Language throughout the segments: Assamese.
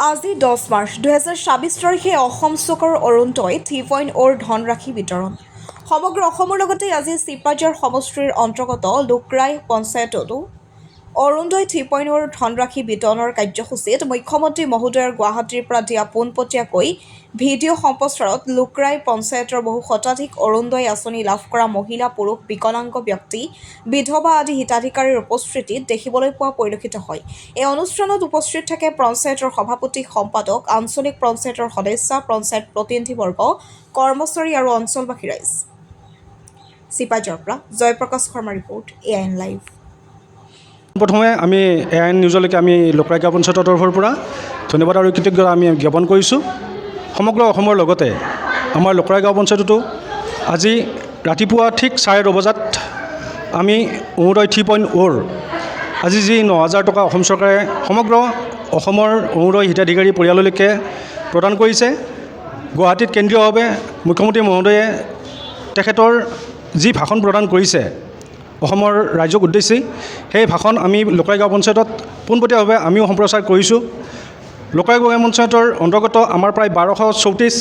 আজি 10 মাৰ্চ 2024 তাৰিখে অসম চৰকাৰৰ অৰুণোদয় 3.0 ধনৰাশি বিতৰণ। সমগ্ৰ অসমৰ লগতে আজি চিপাঝাৰ সমষ্টিৰ অন্তৰ্গত লুকৰাই পঞ্চায়ততো অৰুণোদয় 3.0 ধনৰাশি বিতৰণৰ কাৰ্যসূচীত মুখ্যমন্ত্ৰী মহোদয়ৰ গুৱাহাটীৰ পৰা দিয়া পোনপটীয়াকৈ ভিডিঅ' সম্প্ৰচাৰত লুকৰাই পঞ্চায়তৰ বহু শতাধিক অৰুণোদয় আঁচনি লাভ কৰা মহিলা, পুৰুষ, বিকলাংগ ব্যক্তি, বিধৱা আদি হিতাধিকাৰীৰ উপস্থিতিত দেখিবলৈ পোৱা পৰিলক্ষিত হয়। এই অনুষ্ঠানত উপস্থিত থাকে পঞ্চায়তৰ সভাপতি, সম্পাদক, আঞ্চলিক পঞ্চায়তৰ সদস্য, পঞ্চায়ত প্ৰতিনিধিবৰ্গ, কৰ্মচাৰী আৰু অঞ্চলবাসী ৰাইজ। চিপাঝাৰৰ পৰা Jayprakash Sharma report, AIN live. প্ৰথমে আমি AIN নিউজলৈকে আমি লুকৰাই গাঁও পঞ্চায়তৰ তৰফৰ পৰা ধন্যবাদ আৰু কৃতজ্ঞতা আমি জ্ঞাপন কৰিছোঁ। সমগ্ৰ অসমৰ লগতে আমাৰ লুকৰাই গাঁও পঞ্চায়ততো আজি ৰাতিপুৱা ঠিক 9:30 বজাত আমি অৰুণোদয় 3.0 আজি যি 9,000 টকা অসম চৰকাৰে সমগ্ৰ অসমৰ অৰুণোদয় হিতাধিকাৰী পৰিয়াললৈকে প্ৰদান কৰিছে। গুৱাহাটীত কেন্দ্ৰীয়ভাৱে মুখ্যমন্ত্ৰী মহোদয়ে তেখেতৰ যি ভাষণ প্ৰদান কৰিছে অসমৰ ৰাইজক উদ্দেশ্যি, সেই ভাষণ আমি লুকৰাই গাঁও পঞ্চায়তত পোনপটীয়াভাৱে আমিও সম্প্ৰচাৰ কৰিছোঁ। লুকৰাই গাঁও পঞ্চায়তৰ অন্তৰ্গত আমাৰ প্ৰায় 1234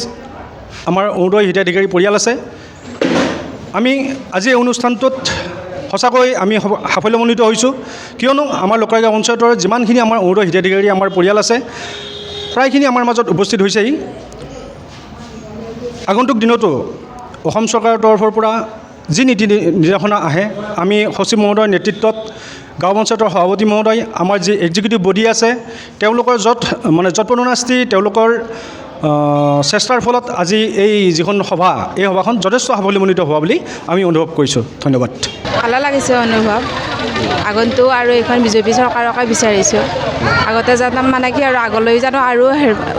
আমাৰ অৰুণোদয় হিতাধিকাৰী পৰিয়াল আছে। আমি আজি এই অনুষ্ঠানটোত সঁচাকৈ আমি সাফল্যমণ্ডিত হৈছোঁ, কিয়নো আমাৰ লুকৰাই গাঁও পঞ্চায়তৰ যিমানখিনি আমাৰ অৰুণোদয় হিতাধিকাৰী আমাৰ পৰিয়াল আছে প্ৰায়খিনি আমাৰ মাজত উপস্থিত হৈছেহি। আগন্তুক দিনতো অসম চৰকাৰৰ তৰফৰ পৰা যি নীতি নিৰ্দেশনা আহে, আমি সচিব মহোদয়ৰ নেতৃত্বত গাঁও পঞ্চায়তৰ সভাপতি মহোদয়, আমাৰ যি এক্সিকিউটিভ বডি আছে, তেওঁলোকৰ যৎপৰোনাস্তি তেওঁলোকৰ চেষ্টাৰ ফলত আজি এই যিখন সভা, এই সভাখন যথেষ্ট সাফল্যমণ্ডিত হোৱা বুলি আমি অনুভৱ কৰিছোঁ। ধন্যবাদ। ভালো লাগিছে অনুভৱ। আগন্তুক আৰু এইখন বিজেপি চৰকাৰকে বিচাৰিছোঁ। আগতে জানো মানে কি আৰু আগলৈ জানো আৰু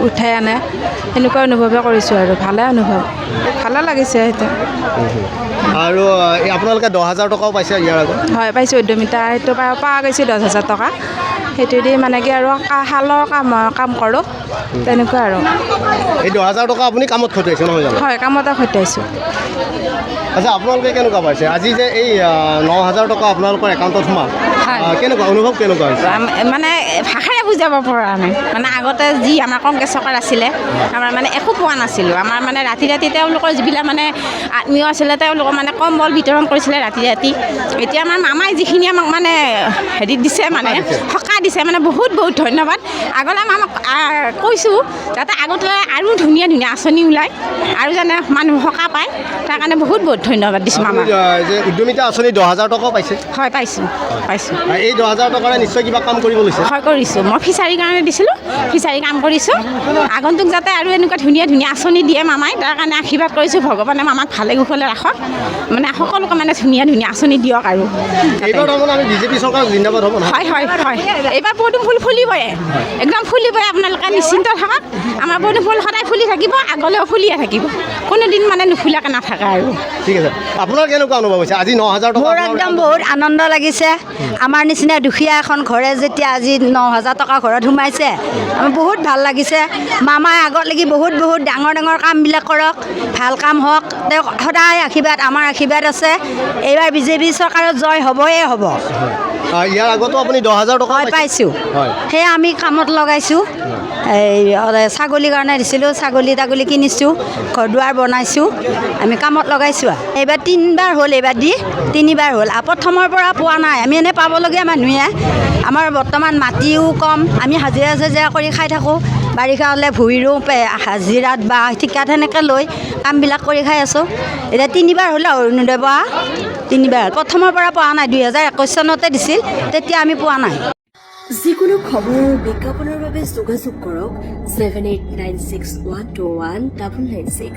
উঠাই আনে, সেনেকুৱা অনুভৱে কৰিছোঁ আৰু ভালে অনুভৱ, ভালো লাগিছে সেইটো। আৰু আপোনালোকে 10,000 টকাও পাইছে ইয়াৰ আগত? হয়, পাইছোঁ। উদ্যমিতা সেইটো পোৱা গৈছে 10,000 টকা। সেইটো দি মানে কি আৰু শালৰ কাম কৰোঁ, তেনেকুৱা আৰু। এই 10,000 টকা আপুনি কামত খটুৱাইছে নহয় জানো? হয়, কামতে খটুৱাইছোঁ। আচ্ছা, আপোনালোকে কেনেকুৱা পাইছে আজি যে এই 9,000 টকা আপোনালোকৰ একাউণ্টত সোমাল? কেনেকুৱা অনুভৱ, কেনেকুৱা হৈছে? মানে ভাষাৰে বুজাব পৰা নাই। মানে আগতে যি আমাৰ কংগ্ৰেছ চৰকাৰ আছিলে, আমাৰ মানে একো পোৱা নাছিলোঁ। আমাৰ মানে ৰাতি তেওঁলোকৰ যিবিলাক মানে আত্মীয় আছিলে, তেওঁলোকৰ মানে কম্বল বিতৰণ কৰিছিলে ৰাতি। এতিয়া আমাৰ মামাই যিখিনি আমাক মানে হেৰি দিছে, মানে সকাহ দিছে, মানে বহুত ধন্যবাদ। আগলৈ আমাক কৈছোঁ যাতে আগতে আৰু ধুনীয়া আঁচনি ওলায় আৰু যেনে মানুহ সকাহ পায়, তাৰ কাৰণে বহুত ধন্যবাদ দিছোঁ মামাক। যে উদ্যমিতা আঁচনি 10,000 টকাও পাইছে? হয়, পাইছোঁ। এই 10,000 টকাৰে নিশ্চয় কিবা কাম কৰিব লৈছে? হয়, কৰিছোঁ। মই ফিচাৰীৰ কাৰণে দিছিলোঁ, ফিচাৰী কাম কৰিছোঁ। আগন্তুক যাতে আৰু এনেকুৱা ধুনীয়া আঁচনি দিয়ে মামাই, তাৰ কাৰণে আশীৰ্বাদ কৰিছোঁ। ভগৱানে মামাক ভালে কুশলে ৰাখক, মানে সকলোকে মানে ধুনীয়া আঁচনি দিয়ক আৰু। এইবাৰ তাৰমানে আমি বিজেপি চৰকাৰ জিন্দাবাদ হ'ব? হয়, এইবাৰ পদুম ফুল ফুলিবই, একদম ফুলিবই। আপোনালোকে নিশ্চিন্ত থাকক, আমাৰ পদুম ফুল সদায় ফুলি থাকিব, আগলৈও ফুলিয়ে থাকিব, কোনোদিন মানে নুফুলাকৈ নাথাকে আৰু। ঠিক আছে। আপোনাৰ কেনেকুৱা অনুভৱ হৈছে আজি 9,000 টকা? মোৰ একদম বহুত আনন্দ লাগিছে। আমাৰ নিচিনা দুখীয়া এখন ঘৰে যেতিয়া আজি 9,000 টকা ঘৰত সোমাইছে, আমাৰ বহুত ভাল লাগিছে। মামাই আগলৈকে বহুত ডাঙৰ কামবিলাক কৰক, ভাল কাম হওক, তেওঁ সদায় আশীৰ্বাদ, আমাৰ আশীৰ্বাদ আছে। এইবাৰ বিজেপি চৰকাৰত জয় হ'বয়ে হ'ব। ইয়াৰ আগতো আপুনি 10,000 টকা পাইছোঁ। সেয়া আমি কামত লগাইছোঁ। এই ছাগলীৰ কাৰণে দিছিলোঁ, ছাগলী কিনিছোঁ, ঘৰ দুৱাৰ বনাইছোঁ, আমি কামত লগাইছোঁ। এইবাৰ 3বাৰ হ'ল, এইবাৰ দি 3বাৰ হ'ল। প্ৰথমৰ পৰা পোৱা নাই, আমি এনেই পাবলগীয়া মানুহে। আমাৰ বৰ্তমান মাটিও কম, আমি হাজিৰা কৰি খাই থাকোঁ। বাৰিষা হ'লে ভুই ৰুওঁ, হাজিৰাত বা ঠিকাত সেনেকৈ লৈ কামবিলাক কৰি খাই আছোঁ। এতিয়া 3বাৰ হ'লে অৰুণোদয় পোৱা, 3বাৰ। প্ৰথমৰ পৰা পোৱা নাই, 2021 চনতে দিছিল, তেতিয়া আমি পোৱা নাই। যিকোনো খবৰ আৰু বিজ্ঞাপনৰ বাবে যোগাযোগ কৰক 7896121996।